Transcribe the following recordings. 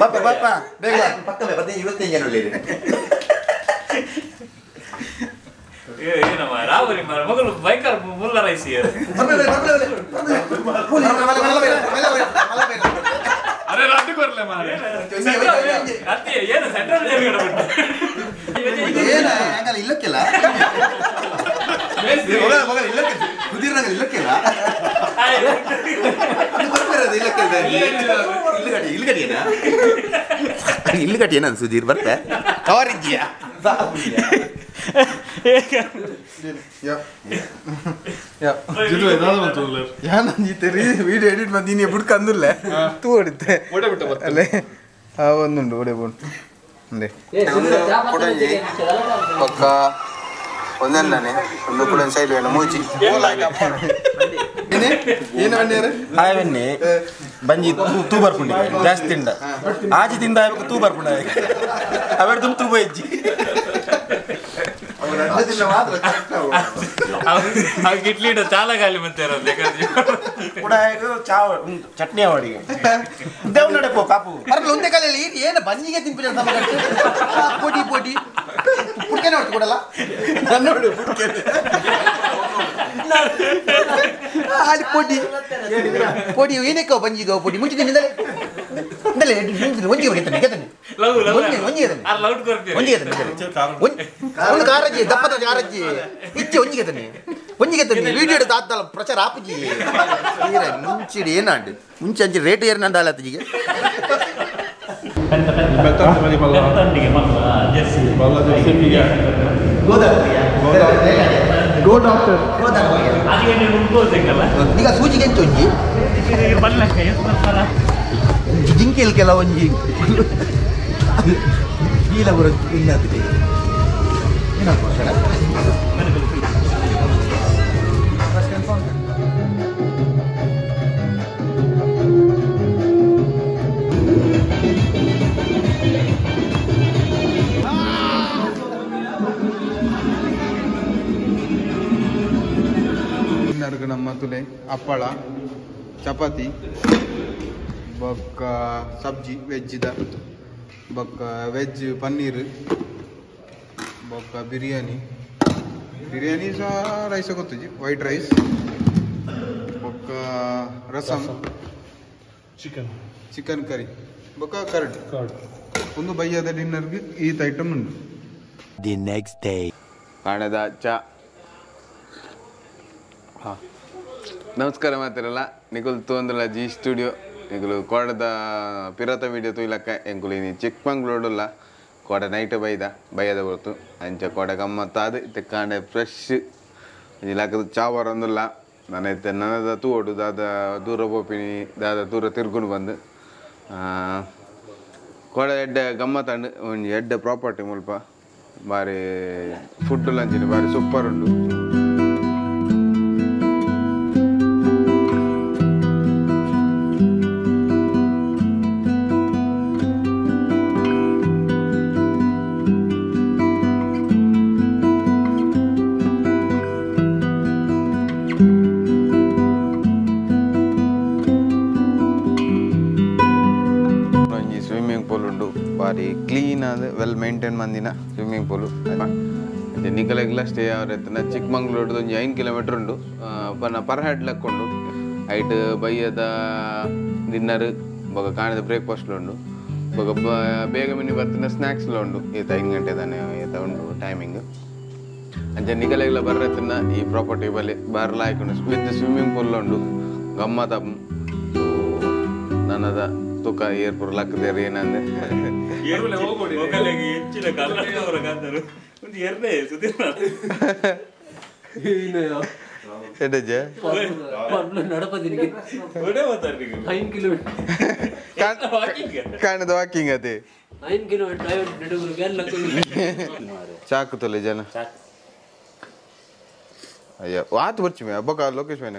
ಬಾಪ ಬೇಗ ಪಕ್ಕ 25 ಜನ ಒಳ್ಳೆಯದು ಏನಮ್ಮ ರಾವರಿ ಮಗಳು ಭಯಂಕರ ಮುಲ್ಲ ರೈಸಿ ಅರೆ ರಾತ್ರಿ ಕೊರ್ಲೆ ಮಾರೆ ಏನು ಸೆಂಟ್ರಲ್ ಏನು ಇಲ್ಲಕ್ಕಿಲ್ಲ ಕುದಿರ್ನಾಗ ಇಲ್ಲಕ್ಕಿಲ್ಲ ಇಲ್ಲುಗಟ್ಟಿ ಏನದು ಸುಧೀರ್ ಬರ್ತೆ ಅವರಿದ್ಯಾ ವಿಡಿಯೋ ಎಡಿಟ್ ಮಾಡಿ ನೀನು ಬಿಡ್ಕ ಅಂದಿಲ್ಲ ತೂ ಹೊಡಿತೆ ಅಲ್ಲೇ ಒಂದುಂಡು ಒಡೆ ಬೋಂಡು ಪಕ್ಕ ಒಂದಲ್ಲೇ ಒಂದು ಕೂಡ ಸೈಡ್ ಬೇಡ ಮೂಚಿ ಏನು ಬನ್ನಿಯಾರೆ ಹಾಯ್ ಬನ್ನಿ ಬಂಜಿ ತೂ ಬರ್ಪುಂಡಿ ಜಾಸ್ತಿ ತಿಂಡ ಆಜಿ ತಿಂದ ತೂ ಬರ್ಪುಂಡ ಅವೆರ ತುಂಬ ತೂ ಬೈಜಿ ಇಡ್ಲಿ ಚಾಲ ಗಾಲಿ ಮತ್ತೆ ಕೂಡ ಚಟ್ನಿ ಅವಡಿಗೆ ದೇವ್ ನಡೆ ಪೋ ಕಾಪು ಮರಲ್ಲ ಒಂದೇ ಕಾಲಲ್ಲಿ ಏನು ಬಂಜಿಗೆ ತಿನ್ಪಿಲ್ಲ ಪೋಟಿ ಪೋಟಿ ಪುಡ್ಕೆನೆ ಹೊಟ್ಟು ಕೊಡಲ್ಲ ನೋಡು ಅಲ್ಲಿ ಪೋಟಿ ಪೋಟಿ ಏನಕ್ಕೆ ಬಂಜಿಗ ಪೋಟಿ ಮುಂಚೆ ತಿಂದಿದ್ದಲೆ ಒಂಜಿ ಹೊಡಿತಾನೆ ಗೆತಾನೆ ಒಂದು ಕಾರಜ್ಜಿ ದಪ್ಪದ ಕಾರಜ್ಜಿ ಇಚ್ಚೆ ಒಂಜಿಗೆತಾನೆ ವಿಡಿಯೋ ಆದ್ದಲ್ಲ ಪ್ರಚಾರ ಆಪುಜಿ ಮುಂಚಿಡಿ ಏನಾಂಡು ಮುಂಚೆ ಅಂಚೆ ರೇಟ್ ಏರ್ ನಂದಾಲ ಅತ್ತಿಗೆ ಈಗ ಸೂಜಿಗೆ ಎಂಚ ಒಂಜಿ ಜಿಂಕೆಲ್ಕೆಲ್ಲ ಒಂಜಿ ಇಲ್ಲ ಬರೋ ಇನ್ನತ್ತಿಗೆ ನಮ್ಮ ತುಲೆ ಹಪ್ಪಳ ಚಪಾತಿ ಬೊಕ್ಕ ಸಬ್ಜಿ ವೆಜ್ಜಿದ ಬೊಕ್ಕ ವೆಜ್ ಪನ್ನೀರ್ ಬೊಕ್ಕ ಬಿರಿಯಾನಿ ಸಹ ರೈಸ್ ಗೊತ್ತುಜಿ ವೈಟ್ ರೈಸ್ ಬೊಕ್ಕ ರಸಮ್ ಚಿಕನ್ ಕರಿ ಬೊಕ್ಕ ಕರ್ಡ್ ಒಂದು ಬಯ್ಯದ ಡಿನ್ನರ್ಗೆ ಈತ ಐಟಮ್ ಉಂಟು ದಿ ನೆಕ್ಸ್ಟ್ ಡೇ ಕಾಣದ ಚಾ ನಮಸ್ಕಾರ ಮಾತಿರಲ್ಲ ನಿಗುಲು ತೋಂದ್ರಲ್ಲ ಜಿ ಸ್ಟುಡಿಯೋ ನಿಗುಲು ಕೋಡದ ಪಿರತ ವಿಡಿಯೋ ತುಯ್ಲಕ್ಕ ಎಂಕುಲು ಇನಿ ಚಿಕ್ಕಮಂಗ್ಳೂರುಲ್ಲ ಕೋಡ ನೈಟ್ ಬೈದ ಬರ್ತು ಅಂಚ ಕೋಡ ಗಮ್ಮತ್ತಾದ ಇತ್ತೆ ಕಾಂಡೆ ಫ್ರೆಶ್ ಇಲಾಕದ ಚಾವರ್ ಅಂದಿಲ್ಲ ನಾನೈತೆ ನನ್ನದ ತೂಡು ದಾದ ದೂರ ಬೋಪಿನಿ ದಾದ ದೂರ ತಿರ್ಕೊಂಡು ಬಂದು ಕೋಡ ಎಡ್ಡೆ ಗಮ್ಮತ್ತಂಡು ಒಂದು ಎಡ್ಡೆ ಪ್ರಾಪರ್ಟಿ ಮುಲ್ಪ ಬಾರಿ ಫುಡ್ ಲಂಚಿನ ಬಾರಿ ಸೂಪರ್ ಉಂಡು ಬಾರಿ ಕ್ಲೀನ್ ಆದ ವೆಲ್ ಮೇಂಟೈನ್ ಮಂದಿನ ಸ್ವಿಮ್ಮಿಂಗ್ ಪೂಲು ನಿಕಲೆಗ್ಲ ಸ್ಟೇ ಅವರೈತನ ಚಿಕ್ಕಮಂಗ್ಳೂರ್ದು ಒಂದು 5 ಕಿಲೋಮೀಟರ್ ಉಂಡು ಪರ್ ಹೆಡ್ ಲೆಕ್ಕೊಂಡು ಐಟ್ ಬೈಯದ ಡಿನ್ನರ್ ಬೊಕ ಕಾಣದ ಬ್ರೇಕ್ಫಾಸ್ಟ್ಲು ಉಂಡು ಬೊಕ ಬೇಗ ಮಿನಿ ಬರ್ತಿನ ಸ್ನ್ಯಾಕ್ಸ್ಲು ಉಂಡು ಈತ 5 ಗಂಟೆ ತಾನೆ ಈತ ಉಂಡು ಟೈಮಿಂಗ್ ಅಂಚೆ ನಿಕಲೆಗ್ಲ ಬರ್ರೈತನ ಈ ಪ್ರಾಪರ್ಟಿ ಬಲ್ಲಿ ಬರ್ಲಾಯ್ಕೊಂಡು ವಿತ್ ಸ್ವಿಮ್ಮಿಂಗ್ ಪೂಲ್ ಉಂಡು ಗಮ್ಮತ್ತ ನನ್ನದ ತುಕ ಏರ್ಪುರ್ ಲಕ್ಕದೇರಿ ಏನಂದ್ರೆ ಕಾಣದ ವಾಕಿಂಗ್ ಅದೇ ಚಾಕು ತೊಲೆ ಜನ ಅಯ್ಯ ವಾತ್ ಬರ್ಚಿ ಮೇ ಹಬ್ಬಕ್ಕ ಲೊಕೇಶ್ ಮೇನ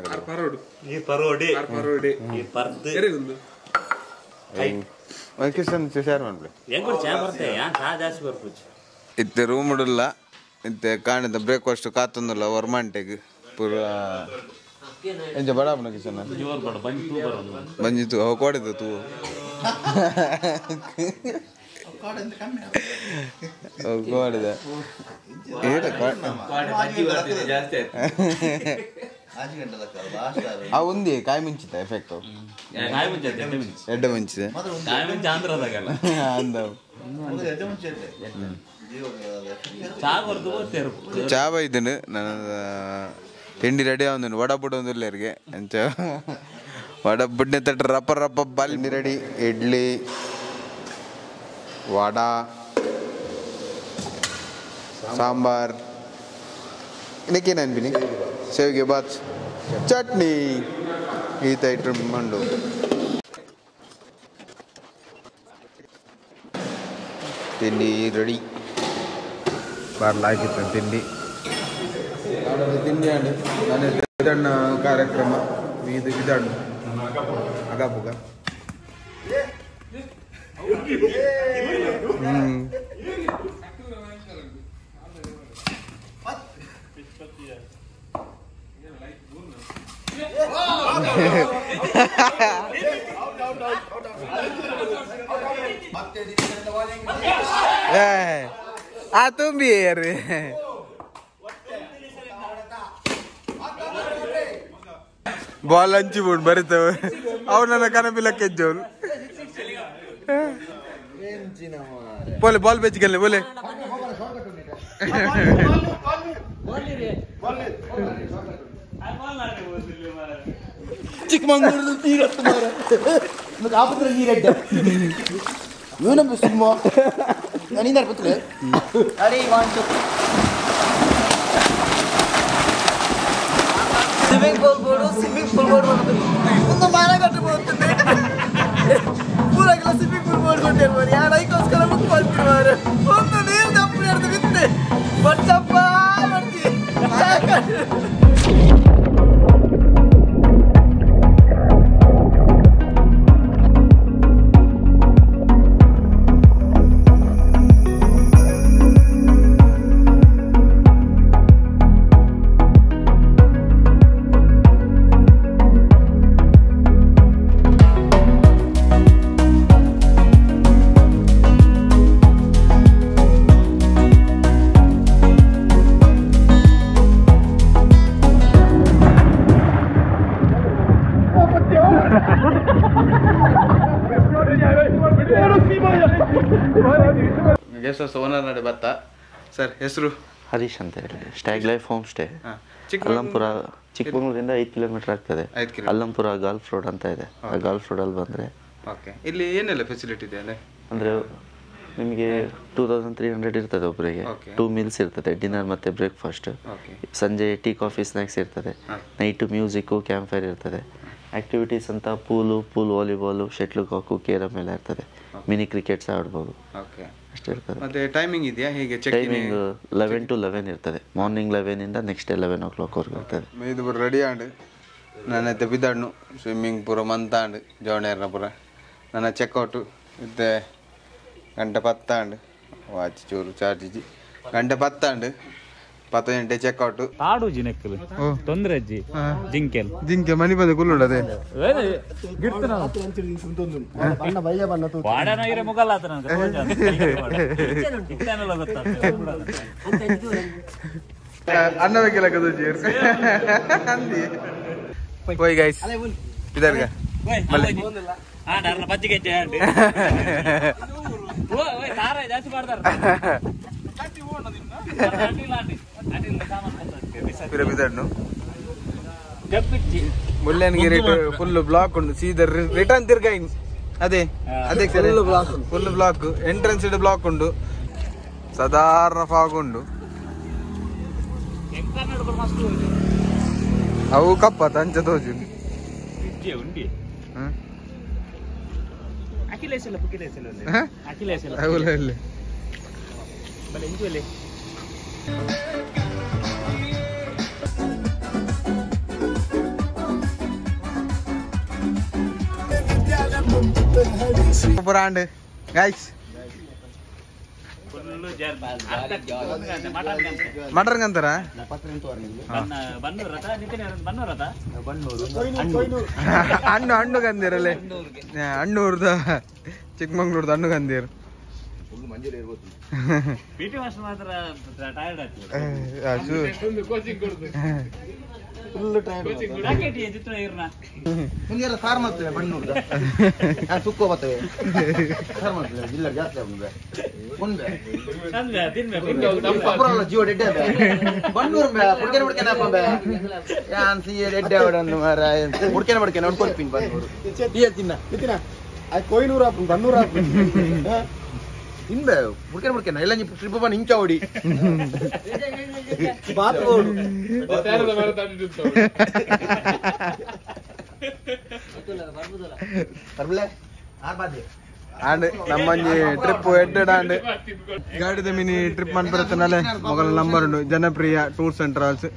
ಇತ್ತೆ ರೂಮ್ ಉಡಲ್ಲ ಇತ್ತೆ ಕಾಣಿದ ಬ್ರೇಕ್ಫಾಸ್ಟ್ ಕಾತೊಂದಲ್ಲ ವರ್ಮಾಂಟೆಗ್ ಪೂರ ಎಂಜ ಬಡಾಪನ ಕಿಶನ್ ಬಂಜಿತ್ತು ಅವ ಕೊಡಿದ ತೂ ಗೋಡಿದೆ ఉంది కాయ ముంచితే ఎఫెక్ట్ ఎడ్డ ముంచితే అందం ಚಾ ಬೈದನು ನನ್ನ ತಿಂಡಿ ರೆಡಿ ಆಂದನು ವಡ ಬುಡ ಒಂದಿಲ್ಲರಿಗೆ ಅಂಚ ವಡ ಬುಡ್ನೆ ತಟ್ಟ ರಪ್ಪ ರಪ್ಪ ಬಾಲಿ ರೆಡಿ ಇಡ್ಲಿ ವಡ ಸಾಂಬಾರ್ ಇನ್ನಕ್ಕೇನು ಅನ್ಬಿನಿ ಸೇವಿಗೆ ಬಾತ್ ಚಟ್ನಿ ಈತ ಇಟ್ರು ಮಂಡು ತಿಂಡಿ ರೆಡಿ ಬಾರ್ಲಾಕಿತ್ತು ತಿಂಡಿ ತಿಂಡಿ ಅಂಡು ನಾನು ವಿದಣ್ಣ ಕಾರ್ಯಕ್ರಮ ಇದು ವಿದಣ್ಣು ಅಗಾಪುಗ ಆ ತುಂಬಿ ಬಾಲ್ ಹಂಚಿ ಬಿಡ್ ಬರೀತವೆ ಅವ್ರು ನನ್ನ ಕನಪಿಲಕ್ಕೆ ಎಜ್ಜವ್ರು ಬೋಲೆ ಬಾಲ್ ಬೆಚ್ಕಲ್ಲೆ ಬೋಲೆ ಚಿಕ್ಕಮಂಗ್ಳೂರು ನೀರತ್ತು ಮಾರ ಆಪತ್ರ ನೀರೆಡ್ಡ ಇವನಮ್ಮ ಸಿನಿಮಾ ನಾನಿಂದ ಪುತ್ಲೆ ಅರೆ ವಾಂಟು ಸ್ವಿಮ್ಮಿಂಗ್ ಪೂಲ್ ಬೋರ್ಡ್ ಒಂದು ಮಾರ ಕಟ್ಟು ಹೋಗ್ತದೆ ಪೂರಾಗೆಲ್ಲ ಸ್ವಿಮ್ಮಿಂಗ್ ಪೂಲ್ ಬೋರ್ಡ್ ಕೊಟ್ಟಿರ್ಬೋದು ಯಾರು ಐಕೋಸ್ಕರ ಬುಕ್ ಮಾಡ್ತಿರ್ತಾರೆ ಒಂದು ನೀರು ತಪ್ಪು ಹಿಡಿದು ಬಿತ್ತೆ ಬಚ್ಚಪ್ಪ ಮಾಡ್ತೀವಿ ಗೆಸ್ಟ್ ಓನರ್ ನಡೆ ಬತ್ತ ಸರ್ ಹೆಸರು ಹರೀಶ್ ಅಂತ ಹೇಳಿ stag life home stay Allampura ಚಿಕ್ಕಮಗಳೂರಿಂದ 5 ಕಿಲೋಮೀಟರ್ ಆಗ್ತದೆ. ಅಲ್ಲಂಪುರ ಗಾಲ್ಫ್ ರೋಡ್ ಅಂತ ಇದೆ. ಆ ಗಾಲ್ಫ್ ರೋಡಲ್ಲಿ ಬಂದರೆ ಓಕೆ. ಇಲ್ಲಿ ಏನೆಲ್ಲ ಫೆಸಿಲಿಟಿ ಇದೆ ಅಂದರೆ ನಿಮಗೆ 2300 ಇರ್ತದೆ ಒಬ್ಬರಿಗೆ. 2 ಮೀಲ್ಸ್ ಇರ್ತದೆ, ಡಿನ್ನರ್ ಮತ್ತು ಬ್ರೇಕ್ಫಾಸ್ಟ್. ಸಂಜೆ ಟೀ ಕಾಫಿ ಸ್ನ್ಯಾಕ್ಸ್ ಇರ್ತದೆ. ನೈಟು ಮ್ಯೂಸಿಕ್ಕು ಕ್ಯಾಂಪ್ ಫೈರ್ ಇರ್ತದೆ. ಆ್ಯಕ್ಟಿವಿಟೀಸ್ ಅಂತ pool volleyball shuttle cock carrom ಎಲ್ಲ ಇರ್ತದೆ. ಮಿನಿ ಕ್ರಿಕೆಟ್ಸ್ ಆಡ್ಬೋದು. ಅಷ್ಟೇ ಇರ್ತದೆ. ಮತ್ತೆ ಟೈಮಿಂಗ್ ಇದೆಯಾ ಹೇಗೆ? ಟೈಮಿಂಗ್ 11 to 11 ಇರ್ತದೆ. ಮಾರ್ನಿಂಗ್ 11 ಇಂದ ನೆಕ್ಸ್ಟ್ 11 o'clock ವರೆಗೂ ಇರ್ತದೆ. ಇದು ರೆಡಿ ಆಂಡು ನನ್ನತ್ತೆ ಬಿದ್ದಾಡ್ನು ಸ್ವಿಮ್ಮಿಂಗ್ ಪೂರ ಮಂತಾಂಡು ಜವಣೇರ್ನ ಪೂರ ನನ್ನ ಚೆಕ್ಔಟು ಇದ್ದೆ ಗಂಟೆ 10 ಆಂಡು ವಾಚ್ ಚೂರು ಚಾರ್ಜ್ ಇಜ್ಜಿ ಗಂಟೆ 10 ಆಂಡು 10 ಗಂಟೆ ಚೆಕ್ಔಟು ತಾಡು ಜಿನೆಕ್ಕಲು ತೊಂದ್ರೆ ಅಜ್ಜಿ ಜಿಂಕೆ ಮನಿ ಬಂದು ಕುಲ್ಲುಡದೆ ವಾಡನಾಗಿರೋ ಮುಗಲ್ಲ ಆತ ಅನ್ನ ಬೇಕಿಲ್ಲ ಕದೋಜಿ ಹೋಯ್ ಗೈಸ್ ಇದಾರ್ಗ ಬಜ್ಜಿಗೆ ಜಾಸ್ತಿ ಮಾಡ್ತಾರ ಬಿದ್ದಾಡ್ನು ಮುಳ್ಳಯ್ಯನಗಿರಿ ಫುಲ್ ಬ್ಲಾಕ್ ಉಂಟು ಸೀದಾ ರಿಟರ್ನ್ ತಿರ್ಗಾ ಅದೇ ಫುಲ್ ಬ್ಲಾಕ್ ಎಂಟ್ರೆನ್ಸ್ ಇಡ್ ಬ್ಲಾಕ್ ಉಂಟು ಸಾಧಾರಣ ಫಾಗ್ ಉಂಡು ಅವು ಕಪ್ಪ ತಂಚ ತೋಜು ಸೂಪರ್ ಆಂಡ್ ಗೈಸ್ ಮಟನ್ ಅಂತಾರ ಹಣ್ಣು ಹಣ್ಣು ಕಂದಿರಲ್ಲೇ ಹಣ್ಣೂರ್ದ ಚಿಕ್ಕಮಂಗ್ಳೂರ್ದ ಹಣ್ಣು ಕಂದೀರ್ ಮುಂದೆ ಸಾರು ಮಾಡ್ತೇವೆ ಬಣ್ಣೂರ್ದ ಸುಕ್ಕ ಬರ್ತೇವೆ ಸಾರು ಮಾಡ್ತೇವೆ ಜಿಲ್ಲೆ ಜಾಸ್ತಿ ಆಗುದು ಮುಂದೆ ಜೀವ ಡೆಡ್ಡೆ ಬಣ್ಣೂರು ಹುಡ್ಕೇನೆ ಹುಡ್ಕೇನೆ ಯಾನ್ ಸಿ ಡೆಡ್ಡೆ ಅವಡನ್ನು ಮಾರ ಹುಡ್ಕೇನೆ ಹುಡ್ಕೇನೆ ನೋಡ್ಕೊಳ್ತೀನಿ ಬಣ್ಣೂರು ತಿನ್ನ ತಿನ್ನ ಅದು ಕೊಯ್ನೂರು ಹಾಕು ಬಣ್ಣೂರು ಹಾಕು ತಿನ್ಬೆ ಹುಡ್ಕೇನೆ ಹುಡ್ಕೇನೆ ಎಲ್ಲ ಟ್ರಿಪ್ ಬಂದು ಹಿಂಚ ಹೊಡಿ ಬಾತ್ಕೋಡು ಆಂಡ್ ನಮ್ಮಂಜಿ ಟ್ರಿಪ್ ಎಡ್ಡಾಂಡ್ ಗಾಡಿದ ಮಿನಿ ಟ್ರಿಪ್ ಮನ್ಪರತ್ತನಲ್ಲೇ ಮೊಗಲ ನಂಬರ್ ಉಂಡು ಜನಪ್ರಿಯ ಟೂರ್ಸ್ ಅಂಡ್ ಟ್ರಾವೆಲ್ಸ್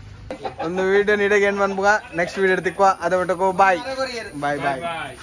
ಒಂದು ವಿಡಿಯೋ ನೀಡಗೆ ಏನ್ ಮನ್ಪುಗ ನೆಕ್ಸ್ಟ್ ವಿಡಿಯೋ ತಿಕ್ಕುವ ಅದ ಬಿಟ್ಟಕ್ಕೋ ಬಾಯ್ ಬಾಯ್ ಬಾಯ್